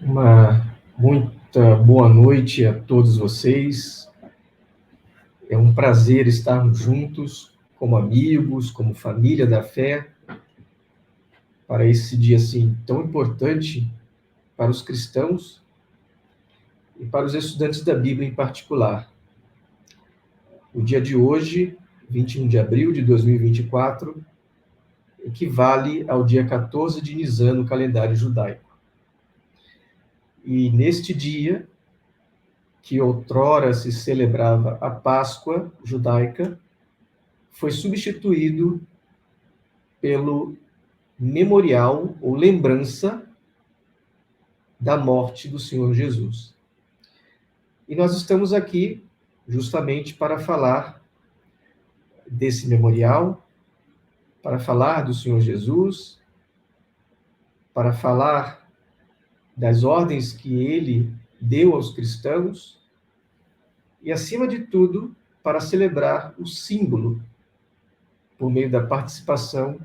Uma muita boa noite a todos vocês. É um prazer estarmos juntos, como amigos, como família da fé, para esse dia assim tão importante para os cristãos e para os estudantes da Bíblia em particular. O dia de hoje, 21 de abril de 2024, equivale ao dia 14 de Nisan no calendário judaico. E neste dia, que outrora se celebrava a Páscoa judaica, foi substituído pelo memorial ou lembrança da morte do Senhor Jesus. E nós estamos aqui justamente para falar desse memorial, para falar do Senhor Jesus, para falar das ordens que ele deu aos cristãos e, acima de tudo, para celebrar o símbolo por meio da participação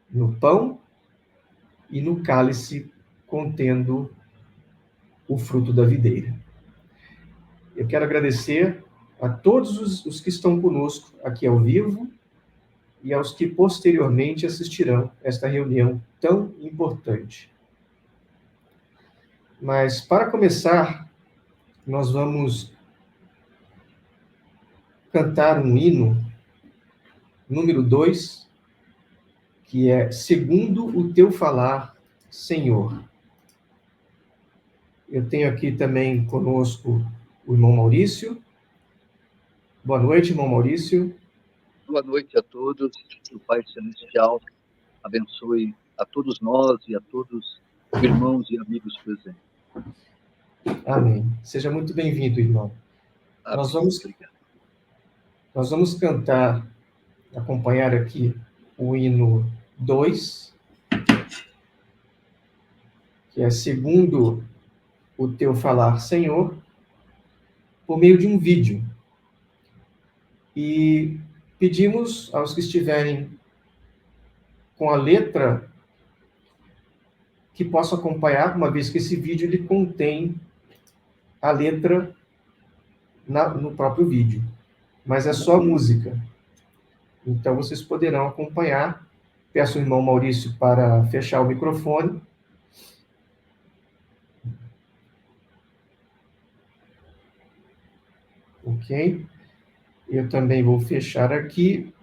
no pão e no cálice contendo o fruto da videira. Eu quero agradecer a todos os que estão conosco aqui ao vivo e aos que posteriormente assistirão esta reunião tão importante. Mas, para começar, nós vamos cantar um hino, número 2, que é Segundo o Teu Falar, Senhor. Eu tenho aqui também conosco o irmão Maurício. Boa noite, irmão Maurício. Boa noite a todos. O Pai Celestial abençoe a todos nós e a todos os irmãos e amigos presentes. Amém. Seja muito bem-vindo, irmão. Amém. Obrigado. Nós vamos cantar, acompanhar aqui o hino 2, que é Segundo o Teu Falar, Senhor, por meio de um vídeo. E pedimos aos que estiverem com a letra que possam acompanhar, uma vez que esse vídeo ele contém a letra no próprio vídeo, mas é só música. Então vocês poderão acompanhar. Peço ao irmão Maurício para fechar o microfone. Ok? Eu também vou fechar aqui.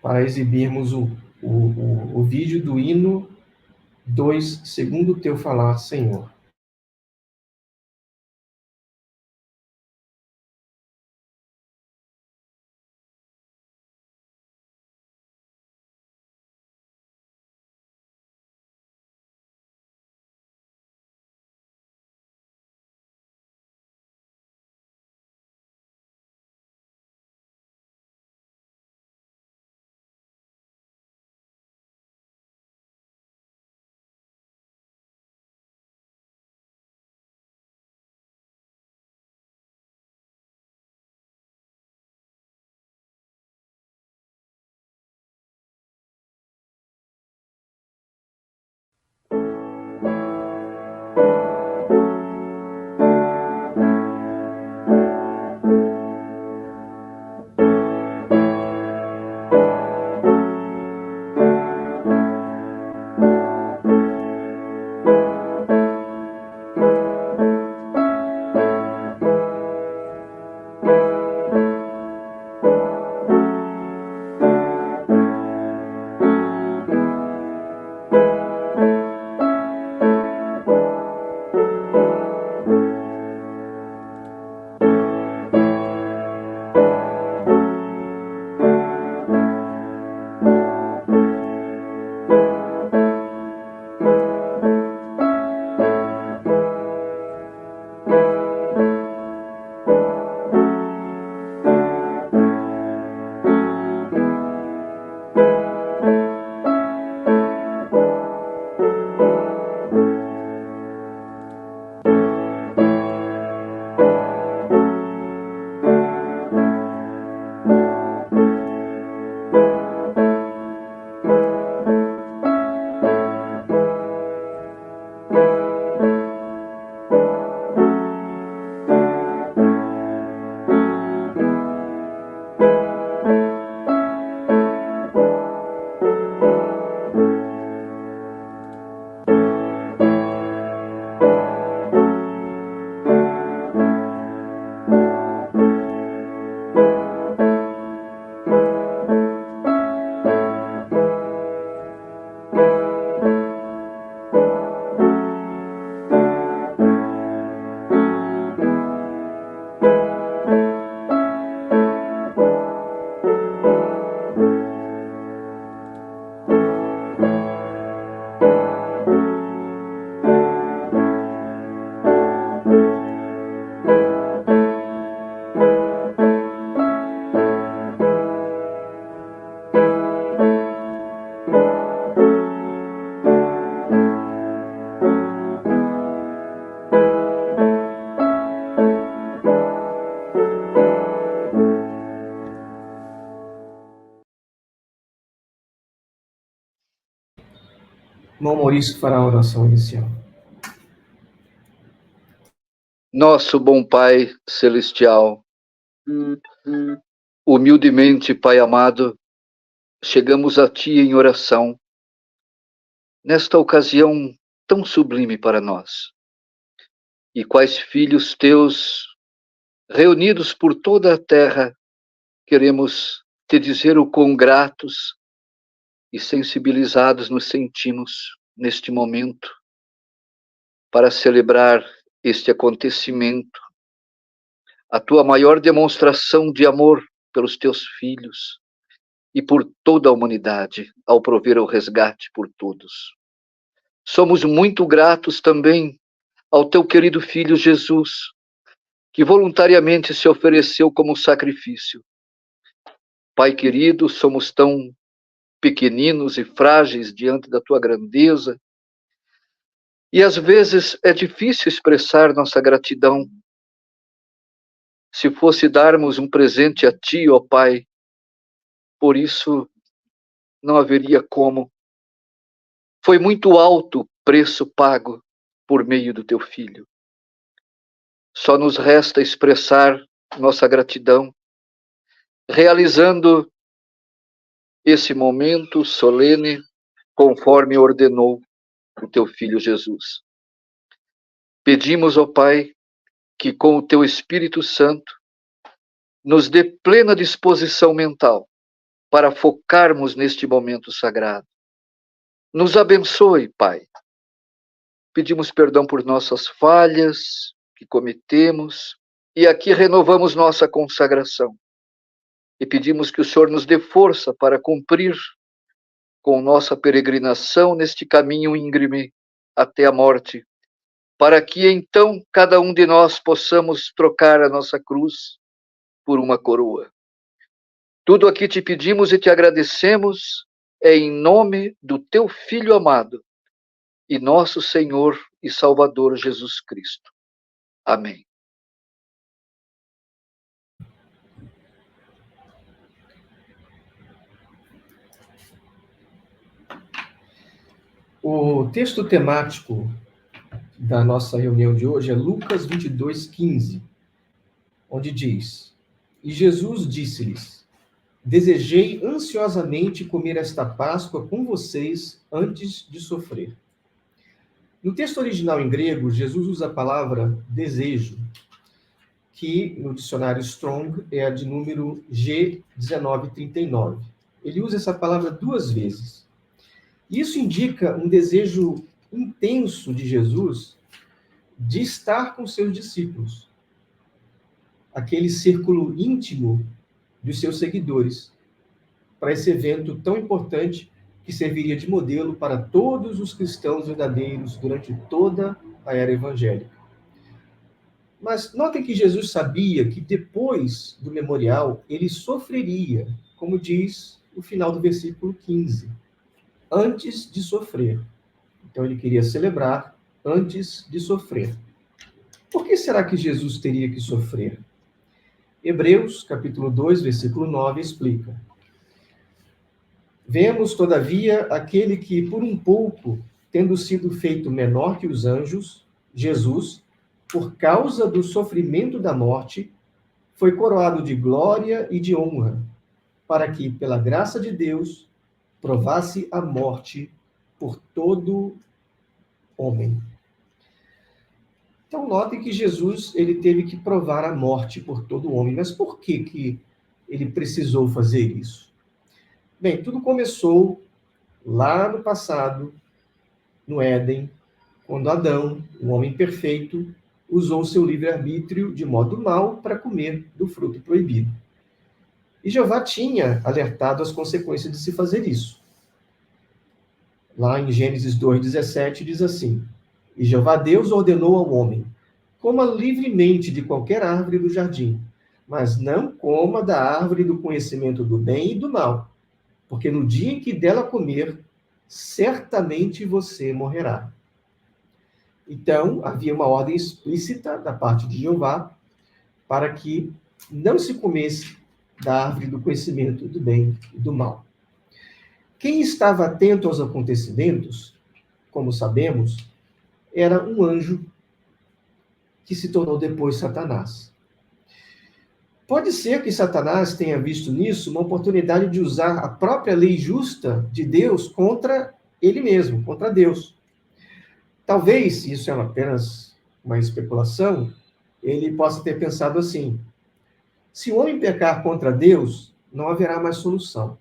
Para exibirmos o vídeo do hino 2, Segundo o Teu Falar, Senhor. Irmão Maurício fará a oração inicial. Nosso bom Pai Celestial, humildemente, Pai amado, chegamos a Ti em oração, nesta ocasião tão sublime para nós. E quais filhos Teus, reunidos por toda a terra, queremos Te dizer o quão gratos e sensibilizados nos sentimos neste momento, para celebrar este acontecimento, a Tua maior demonstração de amor pelos Teus filhos e por toda a humanidade, ao prover o resgate por todos. Somos muito gratos também ao Teu querido Filho Jesus, que voluntariamente se ofereceu como sacrifício. Pai querido, somos tão pequeninos e frágeis diante da Tua grandeza, e às vezes é difícil expressar nossa gratidão. Se fosse darmos um presente a Ti, ó Pai, por isso não haveria como. Foi muito alto o preço pago por meio do Teu Filho. Só nos resta expressar nossa gratidão, realizando esse momento solene conforme ordenou o Teu Filho Jesus. Pedimos, ó Pai, que com o Teu Espírito Santo nos dê plena disposição mental para focarmos neste momento sagrado. Nos abençoe, Pai. Pedimos perdão por nossas falhas que cometemos e aqui renovamos nossa consagração. E pedimos que o Senhor nos dê força para cumprir com nossa peregrinação neste caminho íngreme até a morte, para que então cada um de nós possamos trocar a nossa cruz por uma coroa. Tudo aqui te pedimos e te agradecemos, é em nome do Teu Filho amado e nosso Senhor e Salvador Jesus Cristo. Amém. O texto temático da nossa reunião de hoje é Lucas 22:15, onde diz: E Jesus disse-lhes: Desejei ansiosamente comer esta Páscoa com vocês antes de sofrer. No texto original em grego, Jesus usa a palavra desejo, que no dicionário Strong é a de número G1939. Ele usa essa palavra 2 vezes. Isso indica um desejo intenso de Jesus de estar com seus discípulos, aquele círculo íntimo dos seus seguidores, para esse evento tão importante que serviria de modelo para todos os cristãos verdadeiros durante toda a era evangélica. Mas notem que Jesus sabia que depois do memorial ele sofreria, como diz o final do versículo 15, antes de sofrer. Então ele queria celebrar antes de sofrer. Por que será que Jesus teria que sofrer? Hebreus, capítulo 2, versículo 9, explica: Vemos, todavia, aquele que, por um pouco, tendo sido feito menor que os anjos, Jesus, por causa do sofrimento da morte, foi coroado de glória e de honra, para que, pela graça de Deus, provasse a morte por todo homem. Então, notem que Jesus ele teve que provar a morte por todo homem. Mas por que ele precisou fazer isso? Bem, tudo começou lá no passado, no Éden, quando Adão, o homem perfeito, usou seu livre-arbítrio de modo mau para comer do fruto proibido. E Jeová tinha alertado as consequências de se fazer isso. Lá em Gênesis 2:17 diz assim: E Jeová Deus ordenou ao homem: coma livremente de qualquer árvore do jardim, mas não coma da árvore do conhecimento do bem e do mal, porque no dia em que dela comer, certamente você morrerá. Então, havia uma ordem explícita da parte de Jeová para que não se comesse da árvore do conhecimento do bem e do mal. Quem estava atento aos acontecimentos como sabemos, era um anjo que se tornou depois Satanás. Pode ser que Satanás tenha visto nisso uma oportunidade de usar a própria lei justa de Deus contra ele mesmo, contra Deus. Talvez, isso é apenas uma especulação, ele possa ter pensado assim: se o homem pecar contra Deus, não haverá mais solução.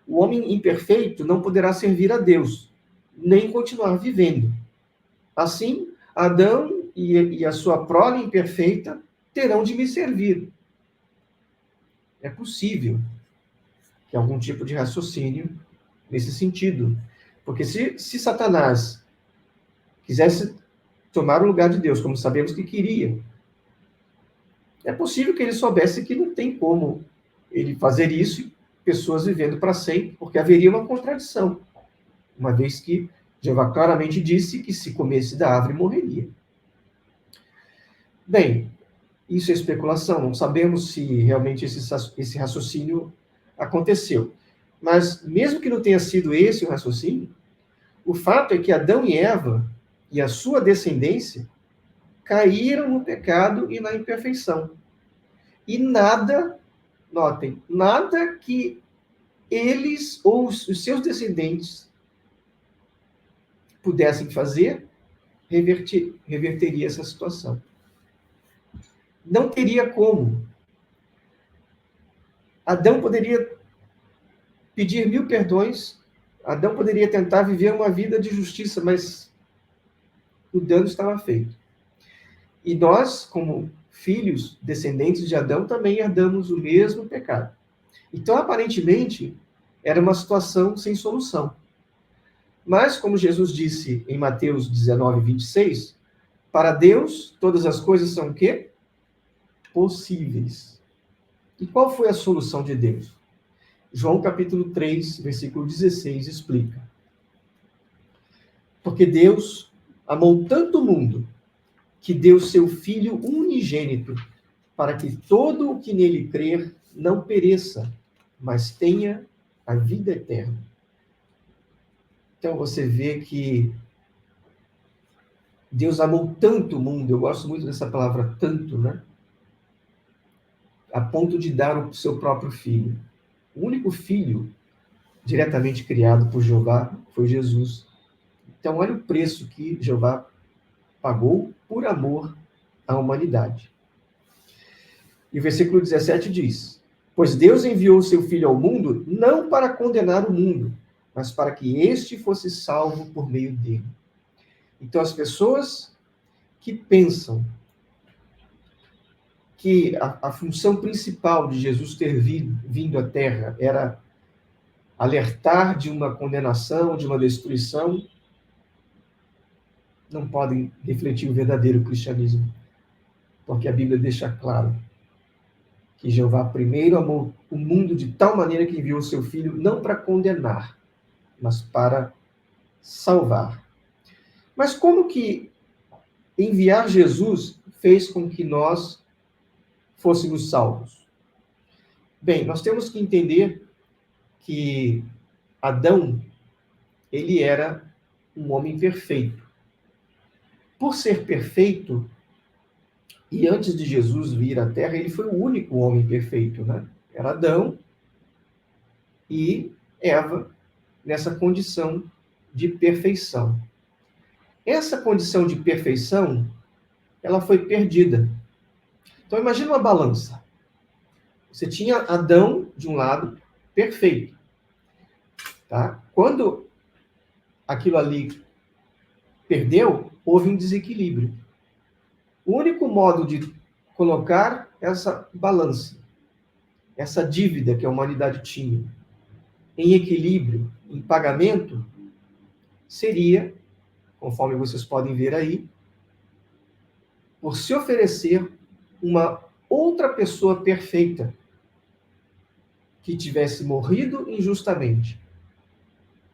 O homem imperfeito não poderá servir a Deus, nem continuar vivendo. Assim, Adão e a sua prole imperfeita terão de me servir. É possível que algum tipo de raciocínio nesse sentido. Porque se Satanás quisesse tomar o lugar de Deus, como sabemos que queria, é possível que ele soubesse que não tem como ele fazer isso e pessoas vivendo para sempre, porque haveria uma contradição, uma vez que Jeová claramente disse que se comesse da árvore morreria. Bem, isso é especulação, não sabemos se realmente esse raciocínio aconteceu. Mas, mesmo que não tenha sido esse o raciocínio, o fato é que Adão e Eva e a sua descendência caíram no pecado e na imperfeição. E nada, notem, nada que eles ou os seus descendentes pudessem fazer reverteria essa situação. Não teria como. Adão poderia pedir 1000 perdões, Adão poderia tentar viver uma vida de justiça, mas o dano estava feito. E nós, como filhos, descendentes de Adão, também herdamos o mesmo pecado. Então, aparentemente, era uma situação sem solução. Mas, como Jesus disse em Mateus 19, 26, para Deus, todas as coisas são o quê? Possíveis. E qual foi a solução de Deus? João capítulo 3, versículo 16, explica. Porque Deus amou tanto o mundo, que deu seu Filho unigênito, para que todo o que nele crer não pereça, mas tenha a vida eterna. Então você vê que Deus amou tanto o mundo, eu gosto muito dessa palavra tanto, né? A ponto de dar o seu próprio Filho. O único Filho diretamente criado por Jeová foi Jesus. Então olha o preço que Jeová pagou por amor à humanidade. E o versículo 17 diz: pois Deus enviou o seu Filho ao mundo não para condenar o mundo, mas para que este fosse salvo por meio dele. Então as pessoas que pensam que a função principal de Jesus ter vindo à Terra era alertar de uma condenação, de uma destruição, não podem refletir o verdadeiro cristianismo. Porque a Bíblia deixa claro que Jeová primeiro amou o mundo de tal maneira que enviou o seu Filho não para condenar, mas para salvar. Mas como que enviar Jesus fez com que nós fôssemos salvos? Bem, nós temos que entender que Adão, ele era um homem perfeito. Por ser perfeito, e antes de Jesus vir à Terra, ele foi o único homem perfeito, né? Era Adão e Eva nessa condição de perfeição. Essa condição de perfeição, ela foi perdida. Então, imagina uma balança. Você tinha Adão, de um lado, perfeito. Tá? Quando aquilo ali perdeu, houve um desequilíbrio. O único modo de colocar essa balança, essa dívida que a humanidade tinha, em equilíbrio, em pagamento, seria, conforme vocês podem ver aí, por se oferecer uma outra pessoa perfeita que tivesse morrido injustamente.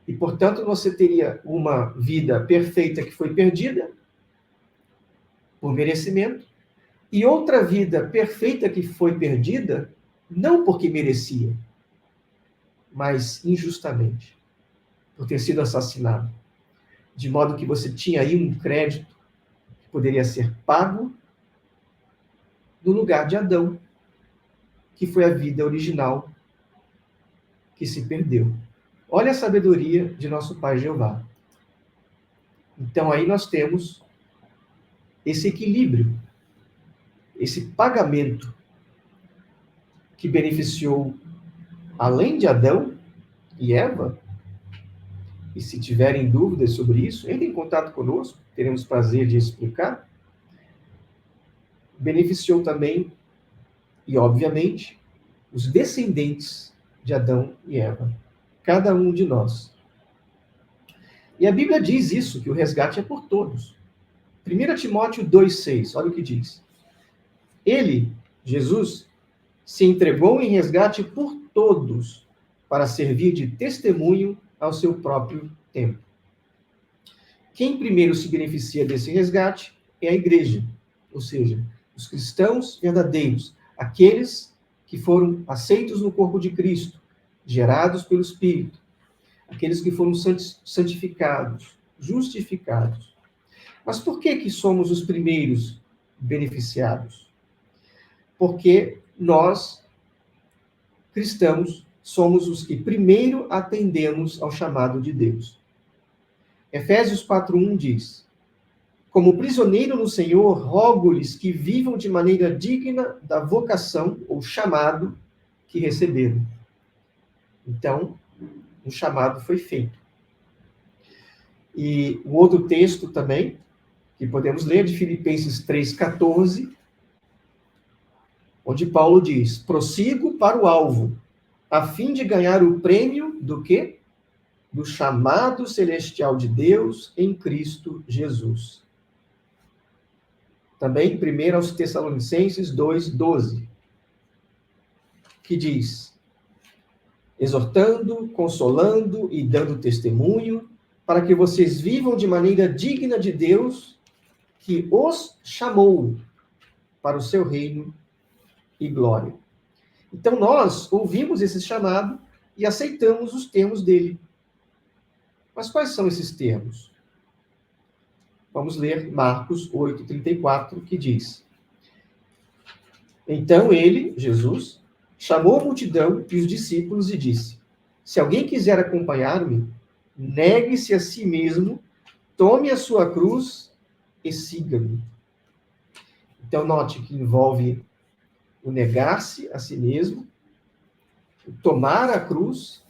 E, portanto, você teria uma vida perfeita que foi perdida por merecimento e outra vida perfeita que foi perdida não porque merecia, mas injustamente, por ter sido assassinado. de modo que você tinha aí um crédito que poderia ser pago no lugar de Adão, que foi a vida original que se perdeu. Olha a sabedoria de nosso Pai Jeová. Então aí nós temos esse equilíbrio, esse pagamento que beneficiou, além de Adão e Eva. E se tiverem dúvidas sobre isso, entrem em contato conosco, teremos prazer de explicar. Beneficiou também, e obviamente, os descendentes de Adão e Eva. Cada um de nós. E a Bíblia diz isso, que o resgate é por todos. 1 Timóteo 2,6, olha o que diz. Ele, Jesus, se entregou em resgate por todos, para servir de testemunho ao seu próprio tempo. Quem primeiro se beneficia desse resgate é a igreja, ou seja, os cristãos verdadeiros, aqueles que foram aceitos no corpo de Cristo, gerados pelo Espírito, aqueles que foram santificados, justificados. Mas por que somos os primeiros beneficiados? Porque nós, cristãos, somos os que primeiro atendemos ao chamado de Deus. Efésios 4:1 diz: como prisioneiro no Senhor, rogo-lhes que vivam de maneira digna da vocação ou chamado que receberam. Então, um chamado foi feito. E o outro texto também, que podemos ler, de Filipenses 3,14, onde Paulo diz: prossigo para o alvo, a fim de ganhar o prêmio do quê? Do chamado celestial de Deus em Cristo Jesus. Também 1 aos Tessalonicenses 2,12, que diz: exortando, consolando e dando testemunho, para que vocês vivam de maneira digna de Deus, que os chamou para o seu reino e glória. Então nós ouvimos esse chamado e aceitamos os termos dele. Mas quais são esses termos? Vamos ler Marcos 8,34, que diz: então ele, Jesus, chamou a multidão e os discípulos e disse: se alguém quiser acompanhar-me, negue-se a si mesmo, tome a sua cruz e siga-me. Então note que envolve o negar-se a si mesmo, o tomar a cruz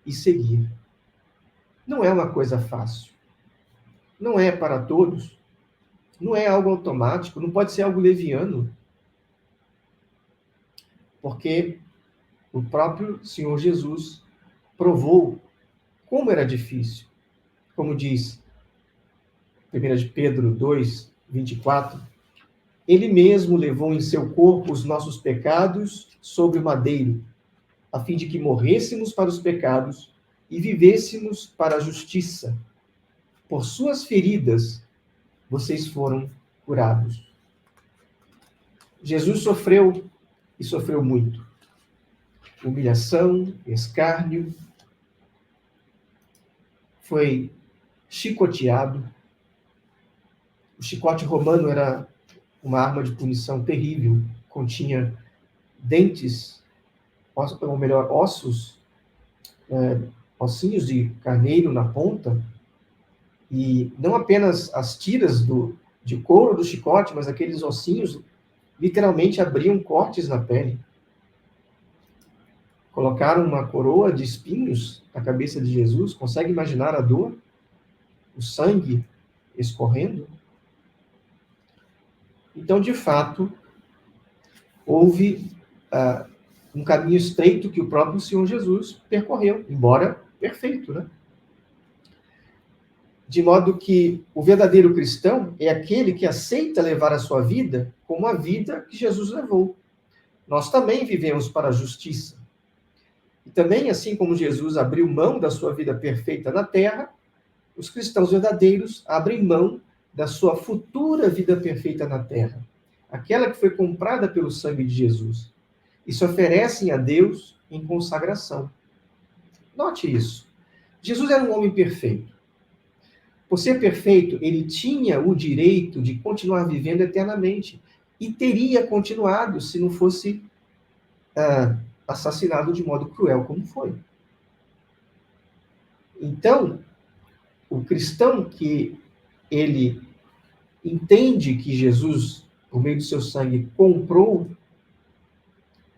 e seguir. Não é uma coisa fácil. Não é para todos. Não é algo automático. Não pode ser algo leviano. Porque o próprio Senhor Jesus provou como era difícil. Como diz 1 de Pedro 2:24, ele mesmo levou em seu corpo os nossos pecados sobre o madeiro, a fim de que morrêssemos para os pecados e vivêssemos para a justiça. Por suas feridas, vocês foram curados. Jesus sofreu, e sofreu muito. Humilhação, escárnio, foi chicoteado. O chicote romano era uma arma de punição terrível, continha dentes, ou melhor, ossinhos de carneiro na ponta, e não apenas as tiras de couro do chicote, mas aqueles ossinhos literalmente abriam cortes na pele. Colocaram uma coroa de espinhos na cabeça de Jesus. Consegue imaginar a dor? O sangue escorrendo? Então, de fato, houve um caminho estreito que o próprio Senhor Jesus percorreu, embora perfeito, né? De modo que o verdadeiro cristão é aquele que aceita levar a sua vida como a vida que Jesus levou. Nós também vivemos para a justiça. E também, assim como Jesus abriu mão da sua vida perfeita na terra, os cristãos verdadeiros abrem mão da sua futura vida perfeita na terra, aquela que foi comprada pelo sangue de Jesus, e se oferecem a Deus em consagração. Note isso. Jesus era um homem perfeito. Por ser perfeito, ele tinha o direito de continuar vivendo eternamente. E teria continuado se não fosse assassinado de modo cruel como foi. Então, o cristão que ele entende que Jesus, por meio do seu sangue, comprou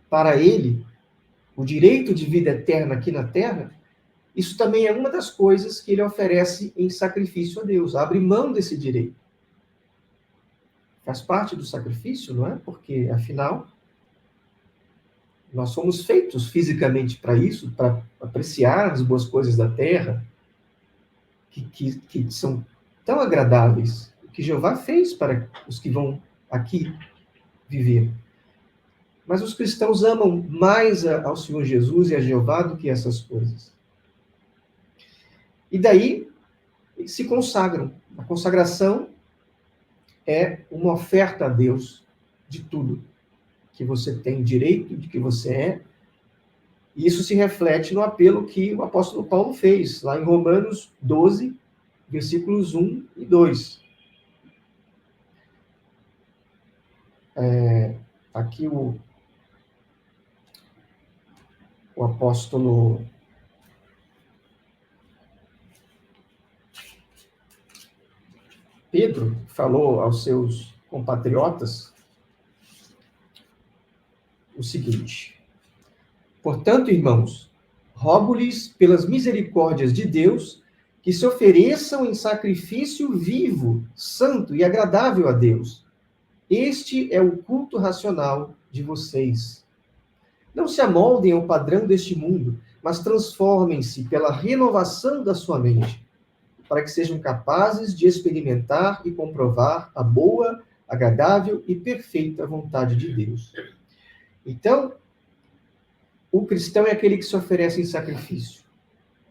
para ele o direito de vida eterna aqui na terra, isso também é uma das coisas que ele oferece em sacrifício a Deus, abre mão desse direito. Faz parte do sacrifício, não é? Porque, afinal, nós somos feitos fisicamente para isso, para apreciar as boas coisas da terra, que são tão agradáveis, que Jeová fez para os que vão aqui viver. Mas os cristãos amam mais ao Senhor Jesus e a Jeová do que essas coisas. E daí se consagram. A consagração é uma oferta a Deus de tudo que você tem direito, de que você é. E isso se reflete no apelo que o apóstolo Paulo fez, lá em Romanos 12, versículos 1 e 2. Aqui o apóstolo Pedro falou aos seus compatriotas o seguinte: portanto, irmãos, rogo-lhes pelas misericórdias de Deus que se ofereçam em sacrifício vivo, santo e agradável a Deus. Este é o culto racional de vocês. Não se amoldem ao padrão deste mundo, mas transformem-se pela renovação da sua mente, para que sejam capazes de experimentar e comprovar a boa, agradável e perfeita vontade de Deus. Então, o cristão é aquele que se oferece em sacrifício,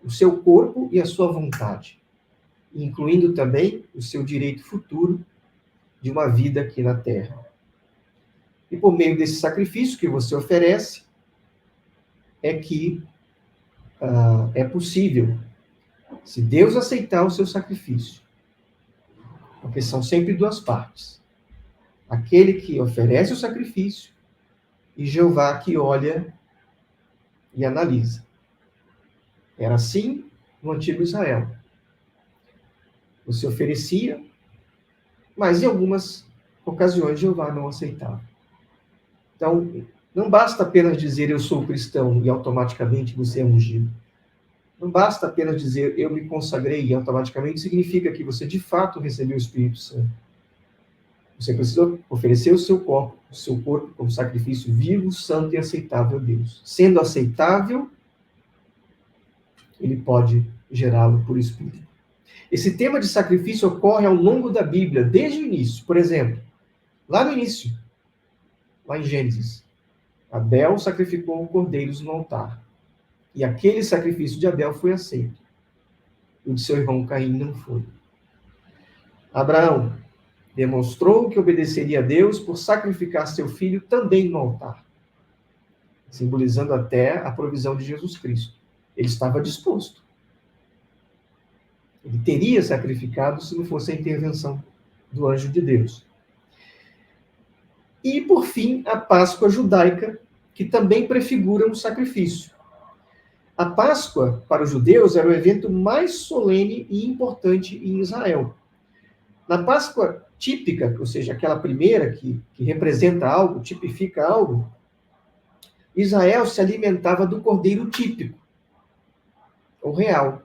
o seu corpo e a sua vontade, incluindo também o seu direito futuro de uma vida aqui na terra. E por meio desse sacrifício que você oferece, é que é possível, se Deus aceitar o seu sacrifício, porque são sempre duas partes. Aquele que oferece o sacrifício e Jeová que olha e analisa. Era assim no antigo Israel. Você oferecia, mas em algumas ocasiões Jeová não aceitava. Então, não basta apenas dizer eu sou cristão e automaticamente você é ungido. Não basta apenas dizer eu me consagrei e automaticamente significa que você de fato recebeu o Espírito Santo. Você precisa oferecer o seu corpo como sacrifício vivo, santo e aceitável a Deus. Sendo aceitável, ele pode gerá-lo por Espírito. Esse tema de sacrifício ocorre ao longo da Bíblia, desde o início. Por exemplo, lá no início, lá em Gênesis, Abel sacrificou cordeiros no altar. E aquele sacrifício de Abel foi aceito. O de seu irmão Caim não foi. Abraão demonstrou que obedeceria a Deus por sacrificar seu filho também no altar, simbolizando até a provisão de Jesus Cristo. Ele estava disposto. Ele teria sacrificado se não fosse a intervenção do anjo de Deus. E, por fim, a Páscoa judaica, que também prefigura um sacrifício. A Páscoa, para os judeus, era o evento mais solene e importante em Israel. Na Páscoa típica, ou seja, aquela primeira que representa algo, tipifica algo, Israel se alimentava do cordeiro típico, ou real.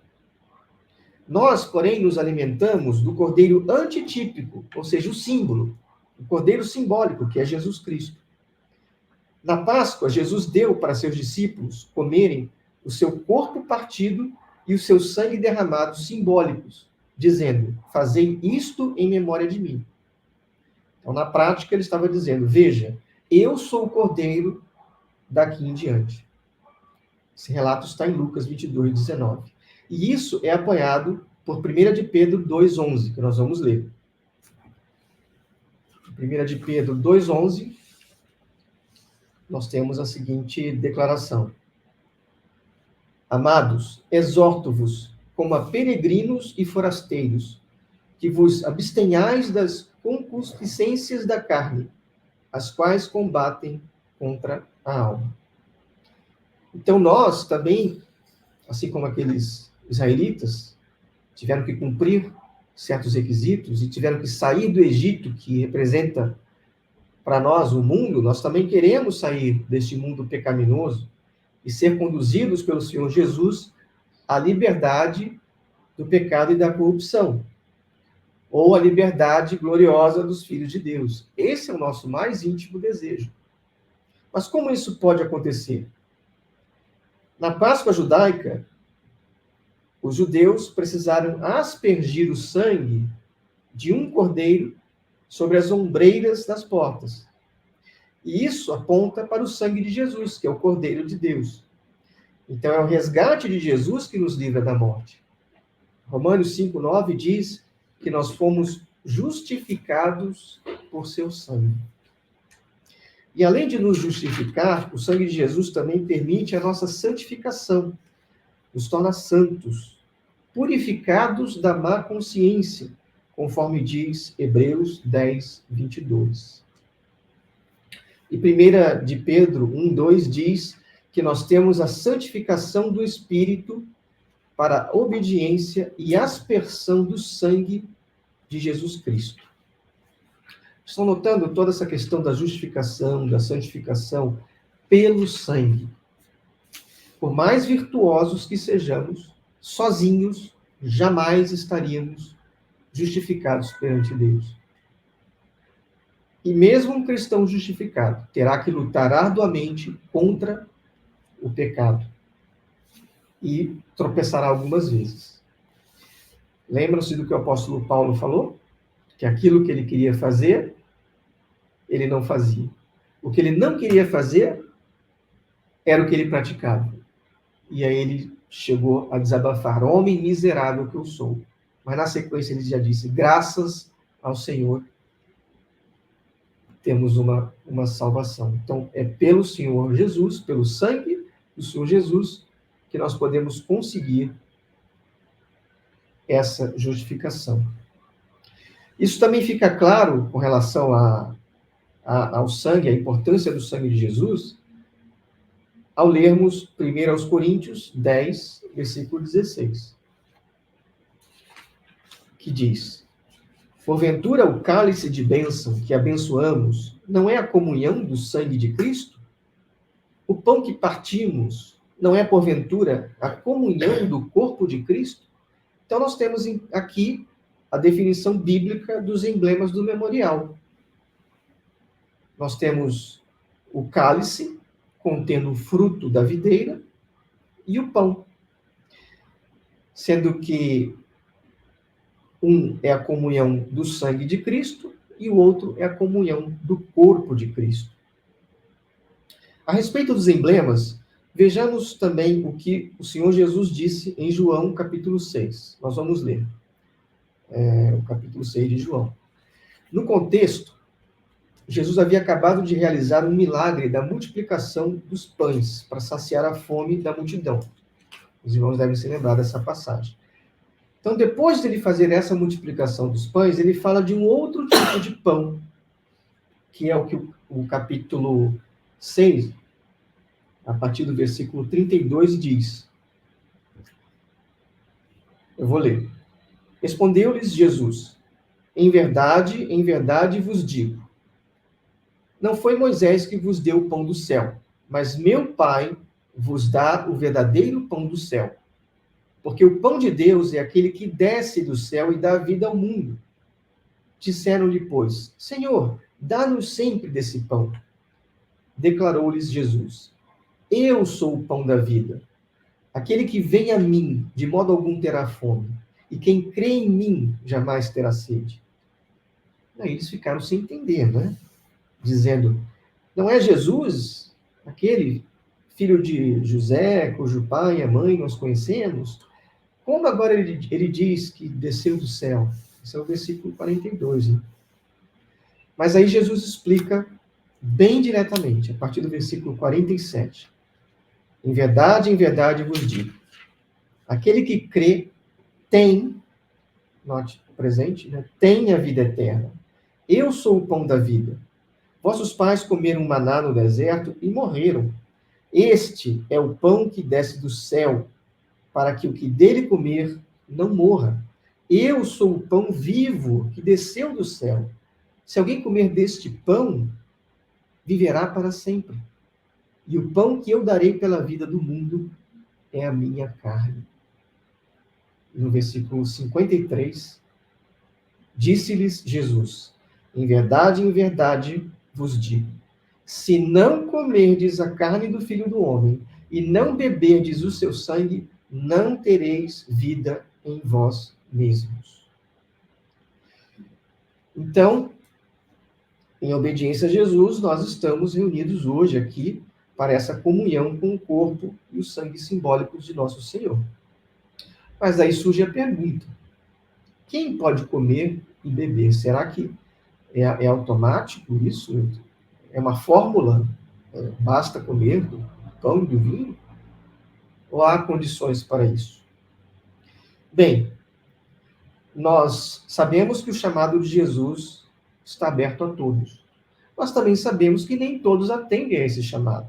Nós, porém, nos alimentamos do cordeiro antitípico, ou seja, o símbolo, o cordeiro simbólico, que é Jesus Cristo. Na Páscoa, Jesus deu para seus discípulos comerem o seu corpo partido e o seu sangue derramado simbólicos, dizendo, fazei isto em memória de mim. Então, na prática, ele estava dizendo, veja, eu sou o cordeiro daqui em diante. Esse relato está em Lucas 22, 19. E isso é apoiado por 1 de Pedro 2,11, que nós vamos ler. 1 de Pedro 2,11, nós temos a seguinte declaração. Amados, exorto-vos, como a peregrinos e forasteiros, que vos abstenhais das concupiscências da carne, as quais combatem contra a alma. Então nós também, assim como aqueles israelitas, tiveram que cumprir certos requisitos e tiveram que sair do Egito, que representa para nós o mundo, nós também queremos sair deste mundo pecaminoso e ser conduzidos pelo Senhor Jesus à liberdade do pecado e da corrupção, ou à liberdade gloriosa dos filhos de Deus. Esse é o nosso mais íntimo desejo. Mas como isso pode acontecer? Na Páscoa judaica, os judeus precisaram aspergir o sangue de um cordeiro sobre as ombreiras das portas. E isso aponta para o sangue de Jesus, que é o Cordeiro de Deus. Então é o resgate de Jesus que nos livra da morte. Romanos 5,9 diz que nós fomos justificados por seu sangue. E além de nos justificar, o sangue de Jesus também permite a nossa santificação, nos torna santos, purificados da má consciência, conforme diz Hebreus 10, 22. E 1 de Pedro 1,2 diz que nós temos a santificação do Espírito para a obediência e aspersão do sangue de Jesus Cristo. Estão notando toda essa questão da justificação, da santificação pelo sangue. Por mais virtuosos que sejamos, sozinhos, jamais estaríamos justificados perante Deus. E mesmo um cristão justificado terá que lutar arduamente contra o pecado. E tropeçará algumas vezes. Lembram-se do que o apóstolo Paulo falou? Que aquilo que ele queria fazer, ele não fazia. O que ele não queria fazer, era o que ele praticava. E aí ele chegou a desabafar: homem miserável que eu sou. Mas na sequência ele já disse: graças ao Senhor, temos uma salvação. Então, é pelo Senhor Jesus, pelo sangue do Senhor Jesus, que nós podemos conseguir essa justificação. Isso também fica claro com relação ao sangue, a importância do sangue de Jesus, ao lermos 1 Coríntios 10, versículo 16, que diz: porventura o cálice de bênção que abençoamos não é a comunhão do sangue de Cristo? O pão que partimos não é, porventura, a comunhão do corpo de Cristo? Então, nós temos aqui a definição bíblica dos emblemas do memorial. Nós temos o cálice, contendo o fruto da videira, e o pão. Sendo que um é a comunhão do sangue de Cristo e o outro é a comunhão do corpo de Cristo. A respeito dos emblemas, vejamos também o que o Senhor Jesus disse em João, capítulo 6. Nós vamos ler o capítulo 6 de João. No contexto, Jesus havia acabado de realizar um milagre da multiplicação dos pães para saciar a fome da multidão. Os irmãos devem se lembrar dessa passagem. Então, depois de ele fazer essa multiplicação dos pães, ele fala de um outro tipo de pão, que é o que o capítulo 6, a partir do versículo 32, diz. Eu vou ler. Respondeu-lhes Jesus: em verdade vos digo, não foi Moisés que vos deu o pão do céu, mas meu Pai vos dá o verdadeiro pão do céu. Porque o pão de Deus é aquele que desce do céu e dá vida ao mundo. Disseram-lhe, pois, Senhor, dá-nos sempre desse pão. Declarou-lhes Jesus: eu sou o pão da vida. Aquele que vem a mim, de modo algum terá fome, e quem crê em mim jamais terá sede. Aí eles ficaram sem entender, né? Dizendo: não é Jesus, aquele filho de José, cujo pai e a mãe nós conhecemos? Como agora ele diz que desceu do céu? Esse é o versículo 42. Né? Mas aí Jesus explica bem diretamente, a partir do versículo 47. Em verdade vos digo, aquele que crê tem, note, presente, né? Tem a vida eterna. Eu sou o pão da vida. Vossos pais comeram maná no deserto e morreram. Este é o pão que desce do céu, para que o que dele comer não morra. Eu sou o pão vivo que desceu do céu. Se alguém comer deste pão, viverá para sempre. E o pão que eu darei pela vida do mundo é a minha carne. No versículo 53, disse-lhes Jesus: em verdade vos digo, se não comerdes a carne do Filho do Homem e não beberdes o seu sangue, não tereis vida em vós mesmos. Então, em obediência a Jesus, nós estamos reunidos hoje aqui para essa comunhão com o corpo e o sangue simbólicos de nosso Senhor. Mas aí surge a pergunta: quem pode comer e beber? Será que é automático isso? É uma fórmula? Basta comer do pão e do vinho? Ou há condições para isso? Bem, nós sabemos que o chamado de Jesus está aberto a todos. Nós também sabemos que nem todos atendem a esse chamado.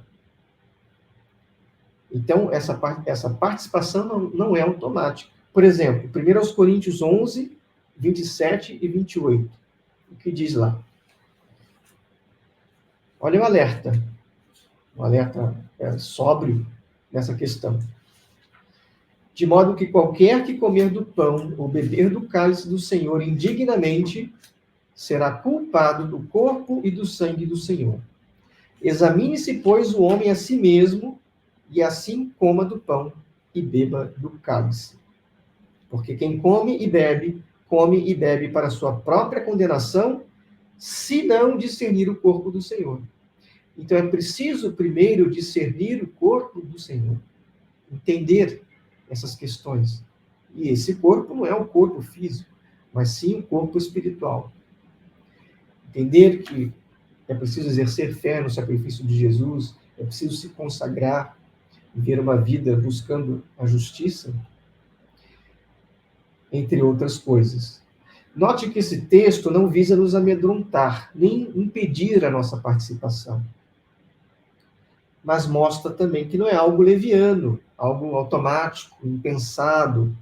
Então, essa participação não é automática. Por exemplo, 1 Coríntios 11, 27 e 28. O que diz lá? Olha o alerta. Um alerta sóbrio nessa questão. De modo que qualquer que comer do pão ou beber do cálice do Senhor indignamente será culpado do corpo e do sangue do Senhor. Examine-se, pois, o homem a si mesmo, e assim coma do pão e beba do cálice. Porque quem come e bebe para sua própria condenação, se não discernir o corpo do Senhor. Então é preciso primeiro discernir o corpo do Senhor, entender essas questões. E esse corpo não é um corpo físico, mas sim um corpo espiritual. Entender que é preciso exercer fé no sacrifício de Jesus, é preciso se consagrar, viver uma vida buscando a justiça, entre outras coisas. Note que esse texto não visa nos amedrontar, nem impedir a nossa participação. Mas mostra também que não é algo leviano, algo automático, impensado.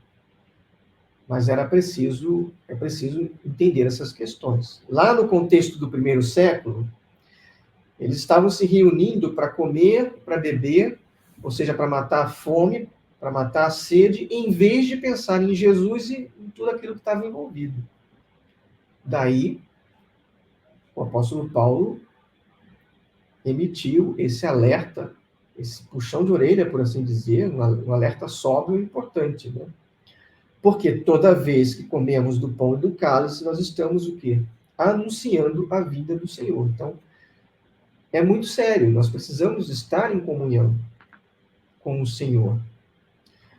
Mas é preciso entender essas questões. Lá no contexto do primeiro século, eles estavam se reunindo para comer, para beber, ou seja, para matar a fome, para matar a sede, em vez de pensar em Jesus e em tudo aquilo que estava envolvido. Daí, o apóstolo Paulo emitiu esse alerta, esse puxão de orelha, por assim dizer, um alerta sóbrio e importante, né? Porque toda vez que comemos do pão e do cálice, nós estamos o quê? Anunciando a vida do Senhor. Então, é muito sério, nós precisamos estar em comunhão com o Senhor.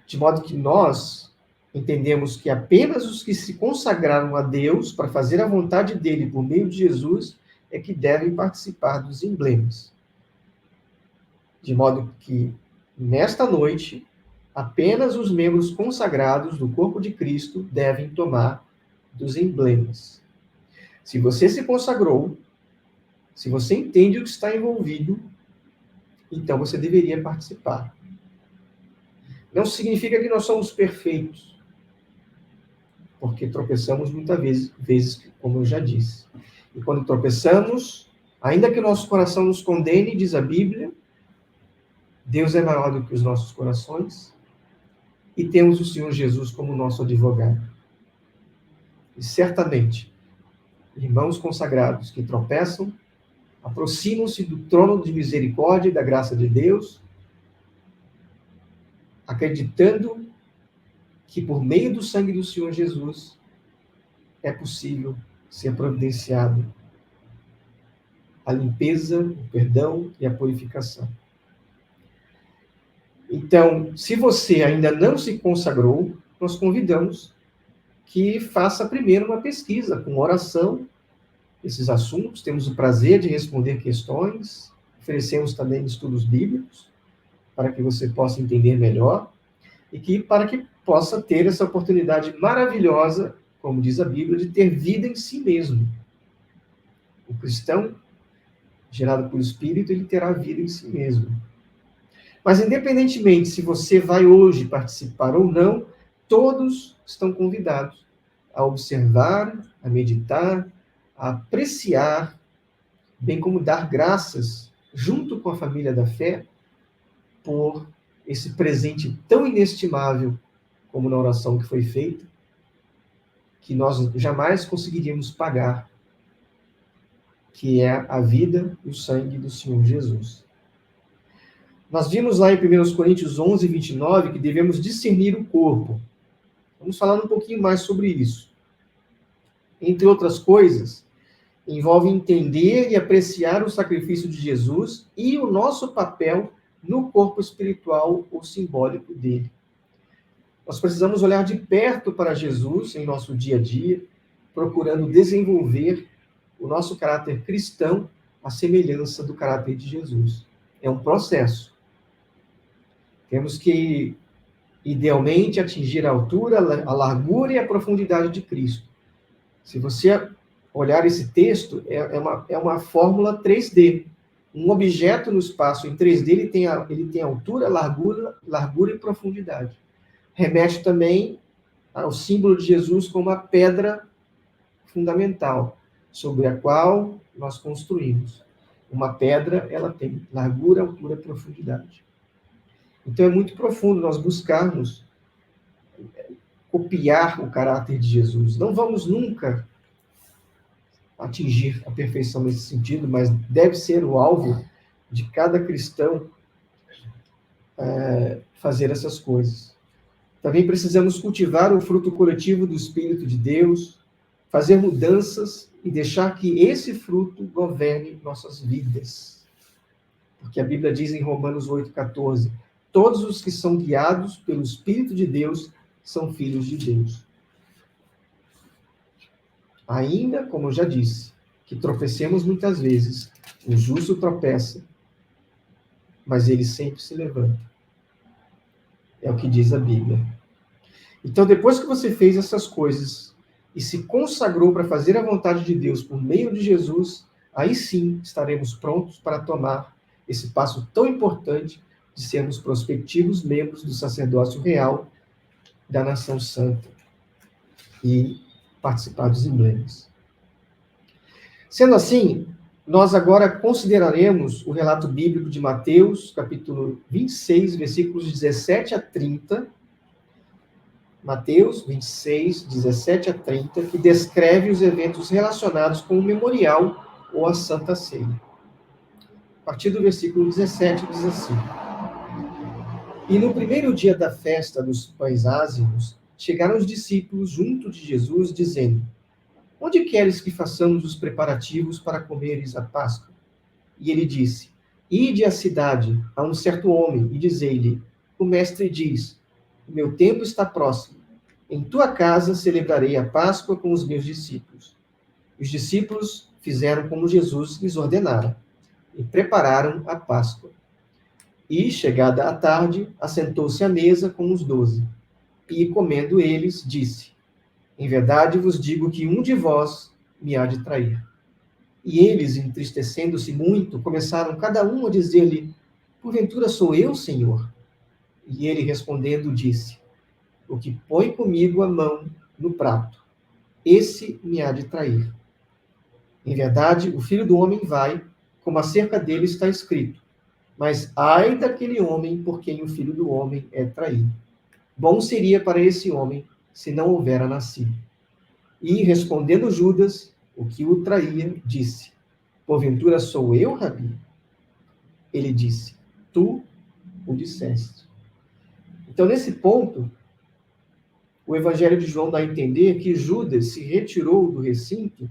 De modo que nós entendemos que apenas os que se consagraram a Deus para fazer a vontade dele por meio de Jesus é que devem participar dos emblemas. De modo que, nesta noite, apenas os membros consagrados do corpo de Cristo devem tomar dos emblemas. Se você se consagrou, se você entende o que está envolvido, então você deveria participar. Não significa que nós somos perfeitos, porque tropeçamos muitas vezes, como eu já disse. E quando tropeçamos, ainda que o nosso coração nos condene, diz a Bíblia, Deus é maior do que os nossos corações, e temos o Senhor Jesus como nosso advogado. E certamente, irmãos consagrados que tropeçam, aproximam-se do trono de misericórdia e da graça de Deus, acreditando que por meio do sangue do Senhor Jesus é possível ser providenciado a limpeza, o perdão e a purificação. Então, se você ainda não se consagrou, nós convidamos que faça primeiro uma pesquisa com oração, esses assuntos. Temos o prazer de responder questões, oferecemos também estudos bíblicos, para que você possa entender melhor, e para que possa ter essa oportunidade maravilhosa como diz a Bíblia, de ter vida em si mesmo. O cristão, gerado pelo Espírito, ele terá vida em si mesmo. Mas, independentemente se você vai hoje participar ou não, todos estão convidados a observar, a meditar, a apreciar, bem como dar graças, junto com a família da fé, por esse presente tão inestimável, como na oração que foi feita, que nós jamais conseguiríamos pagar, que é a vida e o sangue do Senhor Jesus. Nós vimos lá em 1 Coríntios 11, 29, que devemos discernir o corpo. Vamos falar um pouquinho mais sobre isso. Entre outras coisas, envolve entender e apreciar o sacrifício de Jesus e o nosso papel no corpo espiritual ou simbólico dele. Nós precisamos olhar de perto para Jesus em nosso dia a dia, procurando desenvolver o nosso caráter cristão à semelhança do caráter de Jesus. É um processo. Temos que, idealmente, atingir a altura, a largura e a profundidade de Cristo. Se você olhar esse texto, é uma fórmula 3D. Um objeto no espaço em 3D, ele tem altura, largura e profundidade. Remete também ao símbolo de Jesus como a pedra fundamental, sobre a qual nós construímos. Uma pedra, ela tem largura, altura e profundidade. Então é muito profundo nós buscarmos copiar o caráter de Jesus. Não vamos nunca atingir a perfeição nesse sentido, mas deve ser o alvo de cada cristão fazer essas coisas. Também precisamos cultivar o fruto coletivo do Espírito de Deus, fazer mudanças e deixar que esse fruto governe nossas vidas. Porque a Bíblia diz em Romanos 8,14, todos os que são guiados pelo Espírito de Deus são filhos de Deus. Ainda, como eu já disse, que tropecemos muitas vezes, o justo tropeça, mas ele sempre se levanta. É o que diz a Bíblia. Então, depois que você fez essas coisas e se consagrou para fazer a vontade de Deus por meio de Jesus, aí sim estaremos prontos para tomar esse passo tão importante de sermos prospectivos membros do sacerdócio real da nação santa e participar dos emblemas. Sendo assim, nós agora consideraremos o relato bíblico de Mateus, capítulo 26, versículos 17 a 30. Mateus 26, 17 a 30, que descreve os eventos relacionados com o memorial ou a Santa Ceia. A partir do versículo 17, diz assim: E no primeiro dia da festa dos pães ázimos, chegaram os discípulos junto de Jesus, dizendo: Onde queres que façamos os preparativos para comeres a Páscoa? E ele disse: Ide à cidade, a um certo homem, e dizei-lhe: O mestre diz: O meu tempo está próximo. Em tua casa celebrarei a Páscoa com os meus discípulos. Os discípulos fizeram como Jesus lhes ordenara, e prepararam a Páscoa. E, chegada a tarde, assentou-se à mesa com os 12. E, comendo eles, disse: Em verdade vos digo que um de vós me há de trair. E eles, entristecendo-se muito, começaram cada um a dizer-lhe: Porventura sou eu, Senhor? E ele, respondendo, disse: O que põe comigo a mão no prato, esse me há de trair. Em verdade, o Filho do Homem vai, como acerca dele está escrito. Mas ai daquele homem por quem o Filho do Homem é traído. Bom seria para esse homem se não houvera nascido. E, respondendo Judas, o que o traía, disse: Porventura sou eu, Rabi? Ele disse: Tu o disseste. Então, nesse ponto, o Evangelho de João dá a entender que Judas se retirou do recinto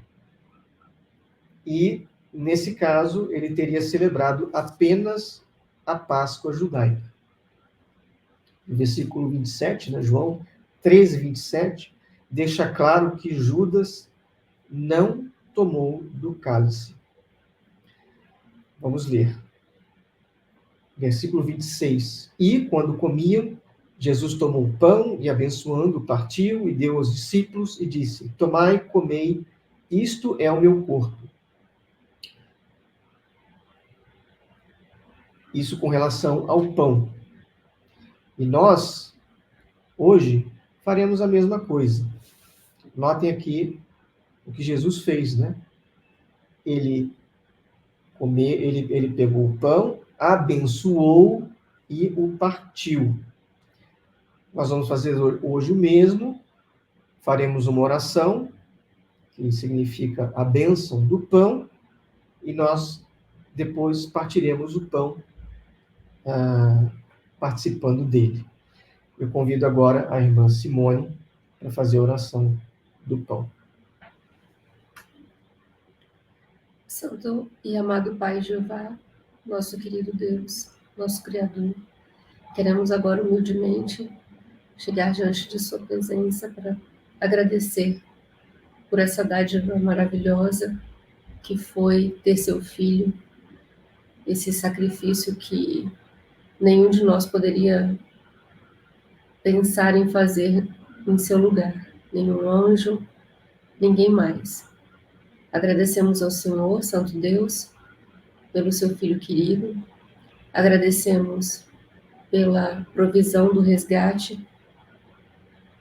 e, nesse caso, ele teria celebrado apenas a Páscoa judaica. No versículo 27, né, João 13, 27, deixa claro que Judas não tomou do cálice. Vamos ler. Versículo 26. E, quando comiam, Jesus tomou o pão e, abençoando, partiu e deu aos discípulos e disse: Tomai, comei, isto é o meu corpo. Isso com relação ao pão. E nós, hoje, faremos a mesma coisa. Notem aqui o que Jesus fez, né? Ele pegou o pão, abençoou e o partiu. Nós vamos fazer hoje o mesmo. Faremos uma oração, que significa a bênção do pão, e nós depois partiremos o pão participando dele. Eu convido agora a irmã Simone para fazer a oração do pão. Santo e amado Pai Jeová, nosso querido Deus, nosso Criador, queremos agora humildemente chegar diante de Sua presença para agradecer por essa dádiva maravilhosa que foi ter seu filho, esse sacrifício que nenhum de nós poderia pensar em fazer em seu lugar, nenhum anjo, ninguém mais. Agradecemos ao Senhor, Santo Deus, pelo seu Filho querido, agradecemos pela provisão do resgate,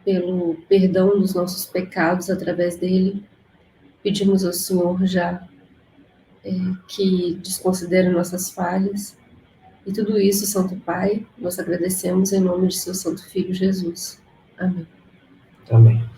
pelo perdão dos nossos pecados através dele. Pedimos ao Senhor já que desconsidere nossas falhas. E tudo isso, Santo Pai, nós agradecemos em nome de seu Santo Filho Jesus. Amém. Amém.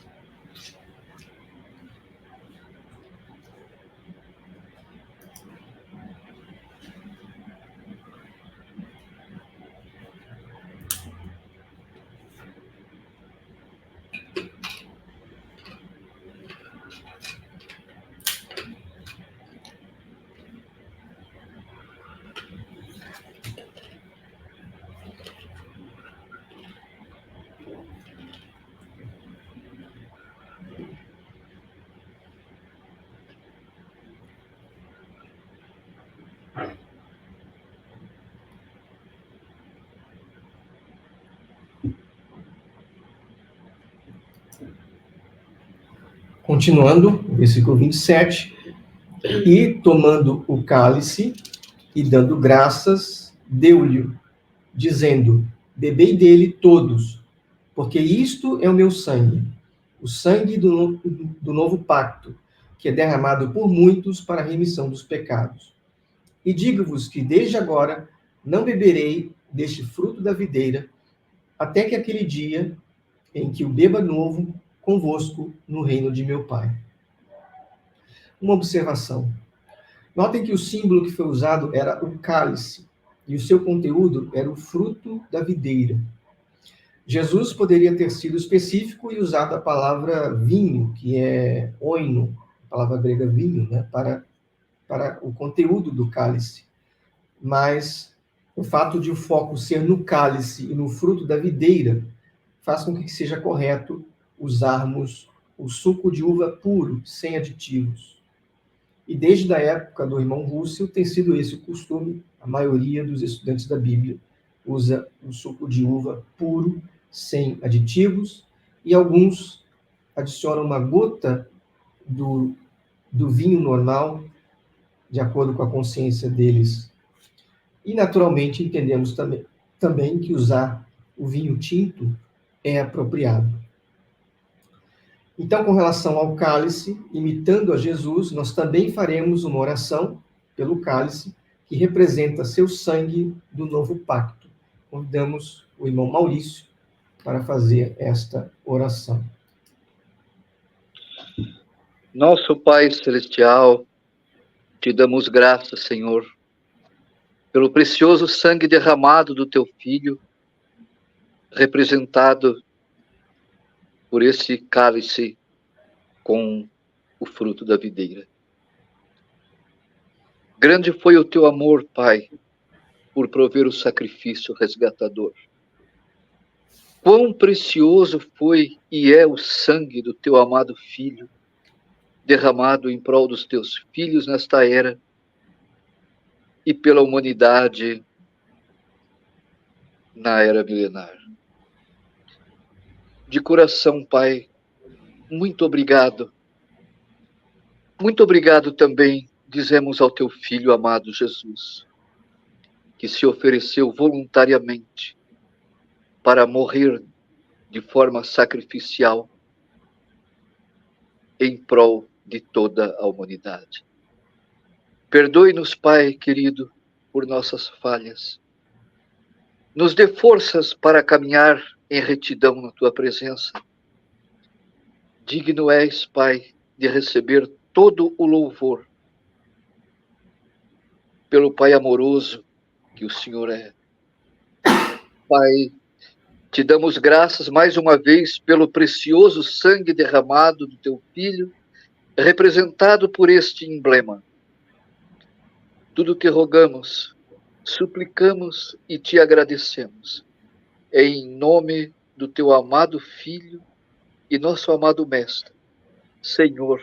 Continuando, versículo 27. E, tomando o cálice e dando graças, deu-lhe, dizendo: Bebei dele todos, porque isto é o meu sangue, o sangue do novo pacto, que é derramado por muitos para a remissão dos pecados. E digo-vos que desde agora não beberei deste fruto da videira, até que aquele dia em que o beba novo convosco no reino de meu Pai. Uma observação. Notem que o símbolo que foi usado era o cálice, e o seu conteúdo era o fruto da videira. Jesus poderia ter sido específico e usado a palavra vinho, que é oino, a palavra grega vinho, né, para o conteúdo do cálice. Mas o fato de o foco ser no cálice e no fruto da videira faz com que seja correto usarmos o suco de uva puro, sem aditivos. E desde a época do irmão Russell tem sido esse o costume. A maioria dos estudantes da Bíblia usa o suco de uva puro, sem aditivos, e alguns adicionam uma gota do vinho normal, de acordo com a consciência deles. E, naturalmente, entendemos também que usar o vinho tinto é apropriado. Então, com relação ao cálice, imitando a Jesus, nós também faremos uma oração pelo cálice, que representa seu sangue do novo pacto. Convidamos o irmão Maurício para fazer esta oração. Nosso Pai Celestial, te damos graças, Senhor, pelo precioso sangue derramado do teu Filho, representado por esse cálice com o fruto da videira. Grande foi o teu amor, Pai, por prover o sacrifício resgatador. Quão precioso foi e é o sangue do teu amado Filho, derramado em prol dos teus filhos nesta era e pela humanidade na era milenar. De coração, Pai, muito obrigado. Muito obrigado também, dizemos ao teu Filho amado Jesus, que se ofereceu voluntariamente para morrer de forma sacrificial em prol de toda a humanidade. Perdoe-nos, Pai querido, por nossas falhas. Nos dê forças para caminhar em retidão na tua presença. Digno és, Pai, de receber todo o louvor pelo Pai amoroso que o Senhor é. Pai, te damos graças mais uma vez pelo precioso sangue derramado do teu Filho, representado por este emblema. Tudo que rogamos, suplicamos e te agradecemos. Em nome do teu amado Filho e nosso amado Mestre, Senhor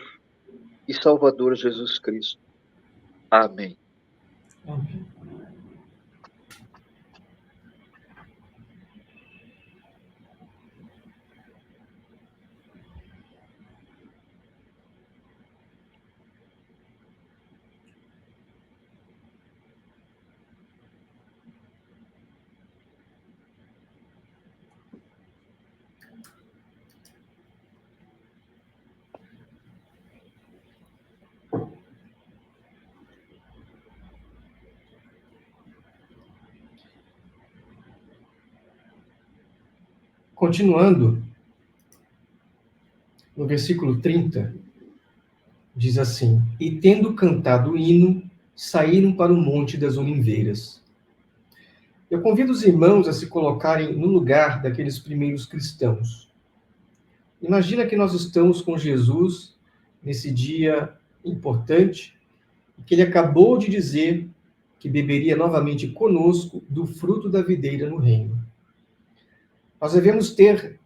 e Salvador Jesus Cristo. Amém. Amém. Continuando, no versículo 30, diz assim: E tendo cantado o hino, saíram para o Monte das Oliveiras. Eu convido os irmãos a se colocarem no lugar daqueles primeiros cristãos. Imagina que nós estamos com Jesus nesse dia importante, que ele acabou de dizer que beberia novamente conosco do fruto da videira no reino. Nós devemos ter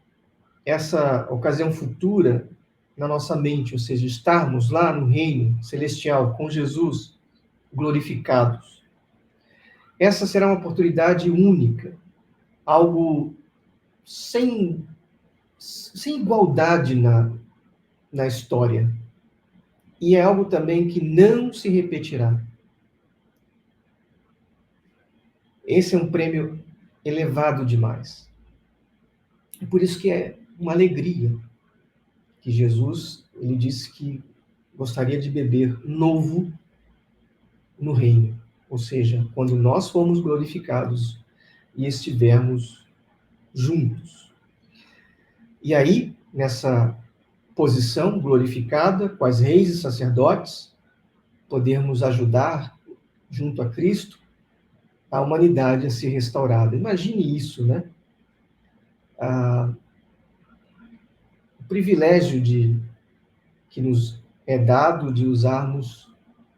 essa ocasião futura na nossa mente, ou seja, estarmos lá no reino celestial com Jesus glorificados. Essa será uma oportunidade única, algo sem igualdade na história. E é algo também que não se repetirá. Esse é um prêmio elevado demais. É por isso que é uma alegria que Jesus, ele disse que gostaria de beber novo no reino. Ou seja, quando nós formos glorificados e estivermos juntos. E aí, nessa posição glorificada, com as reis e sacerdotes, podermos ajudar, junto a Cristo, a humanidade a ser restaurada. Imagine isso, né? O privilégio que nos é dado de usarmos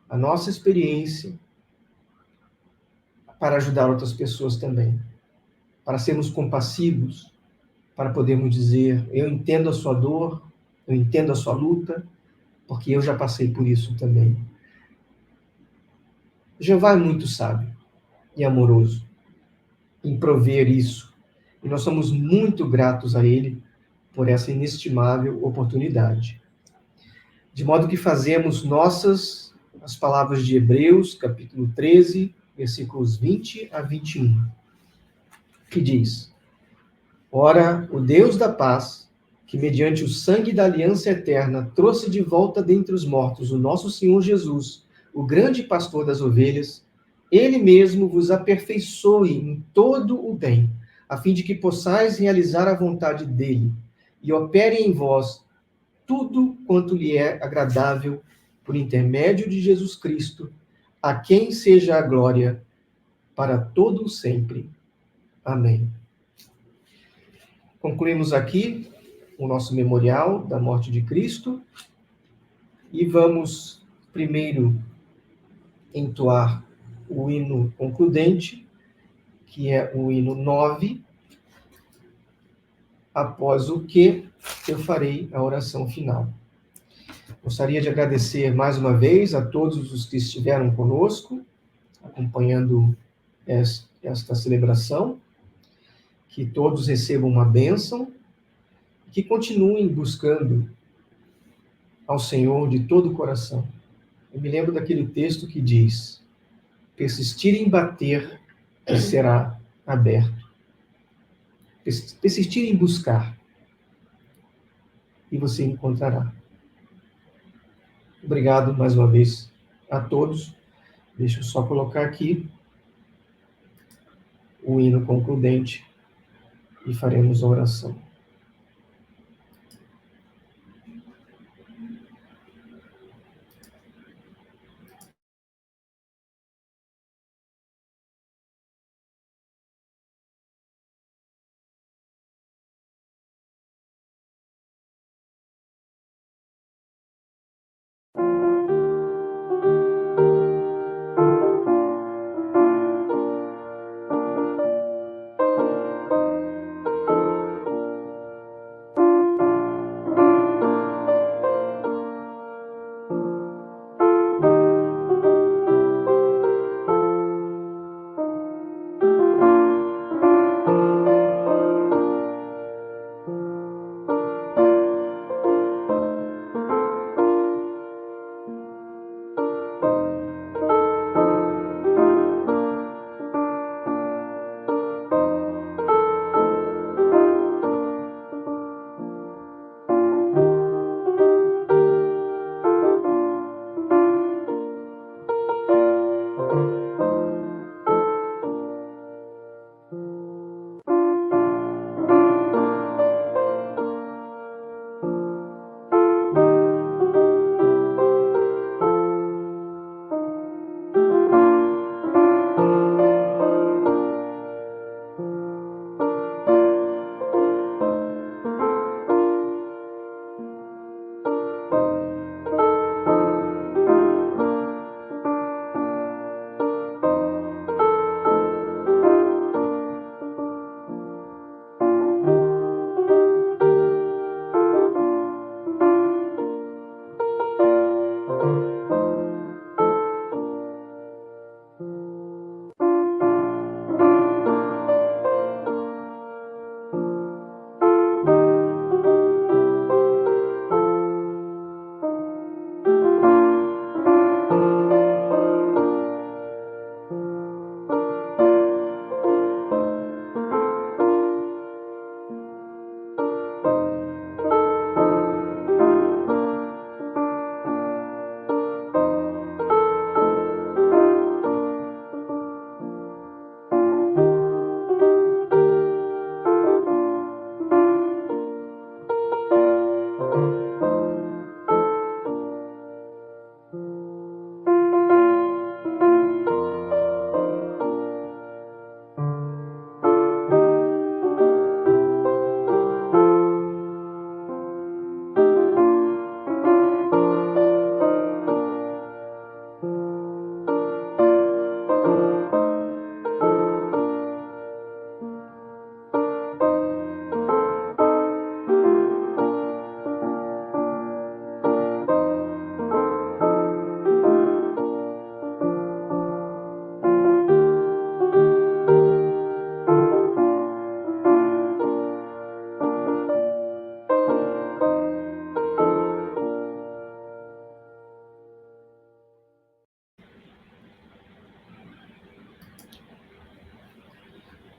a nossa experiência para ajudar outras pessoas também, para sermos compassivos, para podermos dizer: eu entendo a sua dor, eu entendo a sua luta, porque eu já passei por isso também. Jeová é muito sábio e amoroso em prover isso, e nós somos muito gratos a Ele por essa inestimável oportunidade. De modo que fazemos nossas as palavras de Hebreus, capítulo 13, versículos 20 a 21, que diz: Ora, o Deus da paz, que mediante o sangue da aliança eterna trouxe de volta dentre os mortos o nosso Senhor Jesus, o grande pastor das ovelhas, ele mesmo vos aperfeiçoe em todo o bem, a fim de que possais realizar a vontade dele, e opere em vós tudo quanto lhe é agradável, por intermédio de Jesus Cristo, a quem seja a glória para todo o sempre. Amém. Concluímos aqui o nosso memorial da morte de Cristo e vamos primeiro entoar o hino concludente, que é o hino 9, após o que eu farei a oração final. Gostaria de agradecer mais uma vez a todos os que estiveram conosco, acompanhando esta celebração, que todos recebam uma bênção e que continuem buscando ao Senhor de todo o coração. Eu me lembro daquele texto que diz: persistir em bater e será aberto. Persistir em buscar e você encontrará. Obrigado mais uma vez a todos. Deixa eu só colocar aqui o hino concludente e faremos a oração.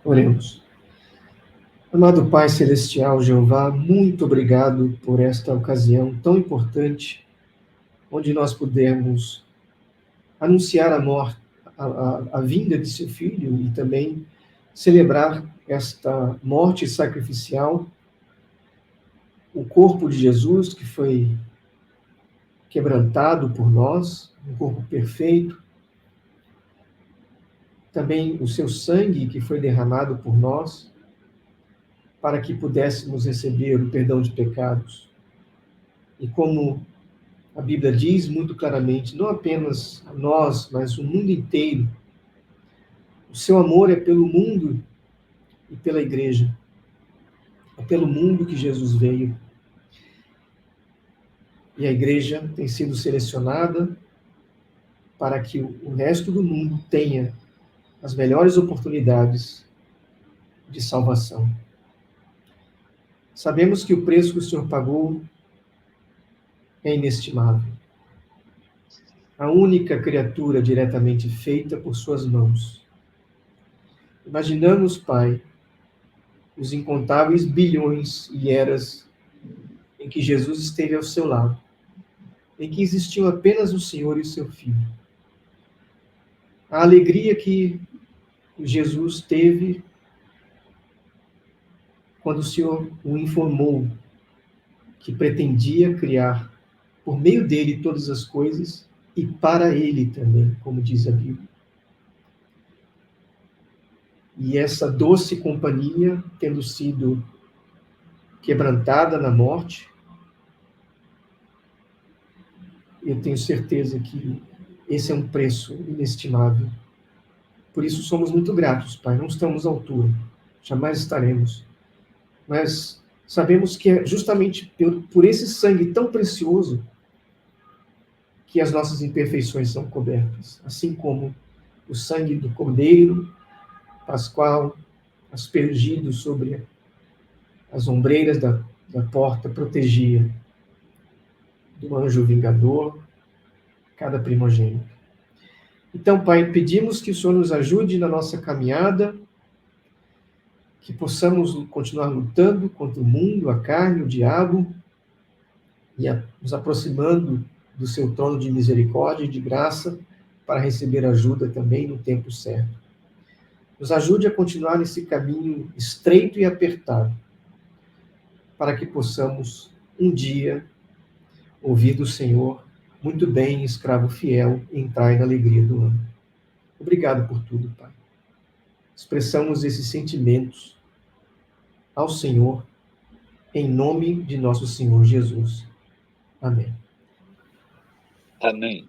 Oremos. Amado Pai Celestial, Jeová, muito obrigado por esta ocasião tão importante, onde nós pudemos anunciar a vinda de seu Filho e também celebrar esta morte sacrificial, o corpo de Jesus que foi quebrantado por nós, um corpo perfeito, também o seu sangue que foi derramado por nós, para que pudéssemos receber o perdão de pecados. E como a Bíblia diz muito claramente, não apenas a nós, mas o mundo inteiro, o seu amor é pelo mundo e pela igreja. É pelo mundo que Jesus veio. E a igreja tem sido selecionada para que o resto do mundo tenha as melhores oportunidades de salvação. Sabemos que o preço que o Senhor pagou é inestimável. A única criatura diretamente feita por suas mãos. Imaginamos, Pai, os incontáveis bilhões e eras em que Jesus esteve ao seu lado, em que existiam apenas o Senhor e o seu Filho. A alegria que Jesus teve quando o Senhor o informou que pretendia criar por meio dele todas as coisas e para ele também, como diz a Bíblia. E essa doce companhia, tendo sido quebrantada na morte, eu tenho certeza que esse é um preço inestimável. Por isso somos muito gratos, Pai. Não estamos à altura, jamais estaremos. Mas sabemos que é justamente por esse sangue tão precioso que as nossas imperfeições são cobertas. Assim como o sangue do Cordeiro Pascual, aspergido sobre as ombreiras da porta, protegia do anjo vingador cada primogênito. Então, Pai, pedimos que o Senhor nos ajude na nossa caminhada, que possamos continuar lutando contra o mundo, a carne, o diabo, e nos aproximando do seu trono de misericórdia e de graça para receber ajuda também no tempo certo. Nos ajude a continuar nesse caminho estreito e apertado, para que possamos um dia ouvir do Senhor: muito bem, escravo fiel, entrai na alegria do ano. Obrigado por tudo, Pai. Expressamos esses sentimentos ao Senhor, em nome de nosso Senhor Jesus. Amém. Amém.